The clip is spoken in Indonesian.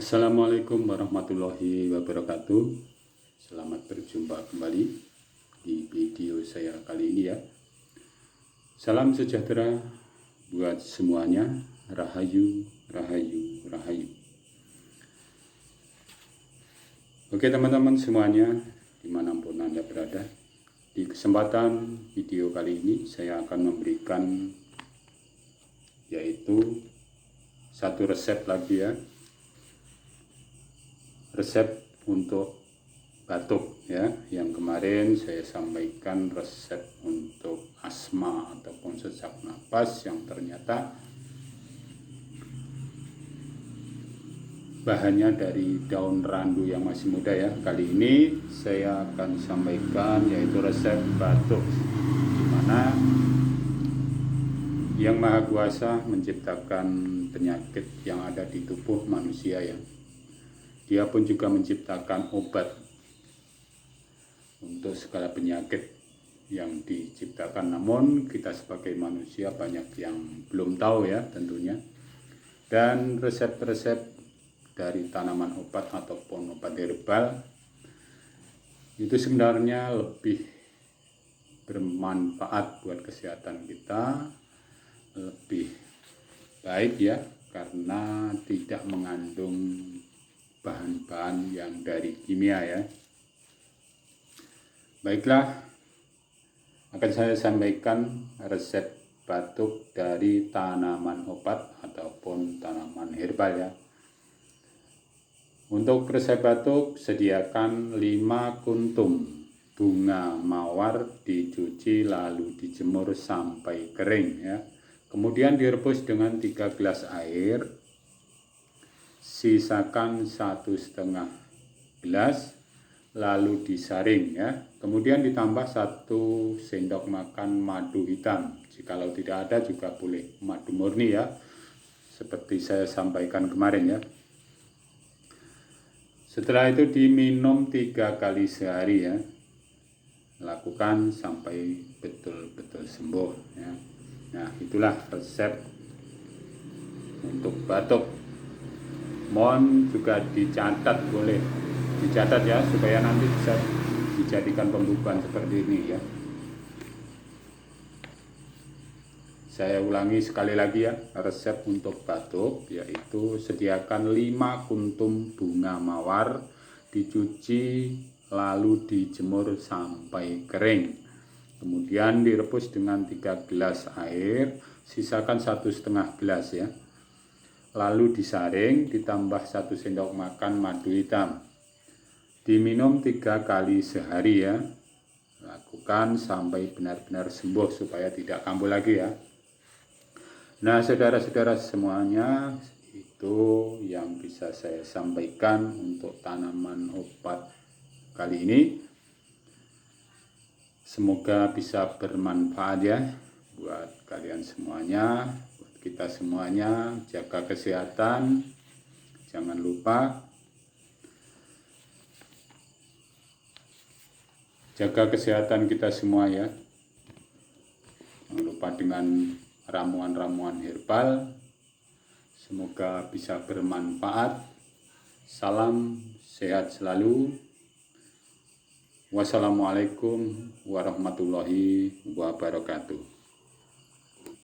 Assalamualaikum warahmatullahi wabarakatuh. Selamat berjumpa kembali di video saya kali ini ya. Salam sejahtera buat semuanya. Rahayu, rahayu, rahayu. Oke teman-teman semuanya, dimanapun Anda berada, di kesempatan video kali ini saya akan memberikan yaitu satu resep lagi ya. Resep untuk batuk ya, yang kemarin saya sampaikan resep untuk asma ataupun sesak napas yang ternyata bahannya dari daun randu yang masih muda ya. Kali ini saya akan sampaikan yaitu resep batuk, di mana Yang Maha Kuasa menciptakan penyakit yang ada di tubuh manusia ya. Dia pun juga menciptakan obat untuk segala penyakit yang diciptakan. Namun kita sebagai manusia banyak yang belum tahu ya tentunya. Dan resep-resep dari tanaman obat ataupun obat herbal itu sebenarnya lebih bermanfaat buat kesehatan kita, lebih baik ya, karena tidak mengandung bahan-bahan yang dari kimia ya. Baiklah, akan saya sampaikan resep batuk dari tanaman obat ataupun tanaman herbal ya. Untuk resep batuk, sediakan 5 kuntum bunga mawar, dicuci lalu dijemur sampai kering ya. Kemudian direbus dengan 3 gelas air. Sisakan 1,5 gelas lalu disaring ya. Kemudian ditambah 1 sendok makan madu hitam. Jikalau tidak ada juga boleh madu murni ya, seperti saya sampaikan kemarin ya. Setelah itu diminum 3 kali sehari ya. Lakukan sampai betul-betul sembuh ya. Nah, itulah resep untuk batuk. Mohon juga dicatat, boleh dicatat ya, supaya nanti bisa dijadikan pembukuan seperti ini ya. Saya ulangi sekali lagi ya, resep untuk batuk yaitu sediakan 5 kuntum bunga mawar, dicuci lalu dijemur sampai kering. Kemudian direbus dengan 3 gelas air, sisakan 1,5 gelas ya. Lalu disaring, ditambah 1 sendok makan madu hitam. Diminum 3 kali sehari ya. Lakukan sampai benar-benar sembuh supaya tidak kambuh lagi ya. Nah, saudara-saudara semuanya, itu yang bisa saya sampaikan untuk tanaman obat kali ini. Semoga bisa bermanfaat ya buat kalian semuanya. Kita semuanya jaga kesehatan, jangan lupa jaga kesehatan kita semua ya. Jangan lupa dengan ramuan-ramuan herbal. Semoga bisa bermanfaat. Salam sehat selalu. Wassalamualaikum warahmatullahi wabarakatuh.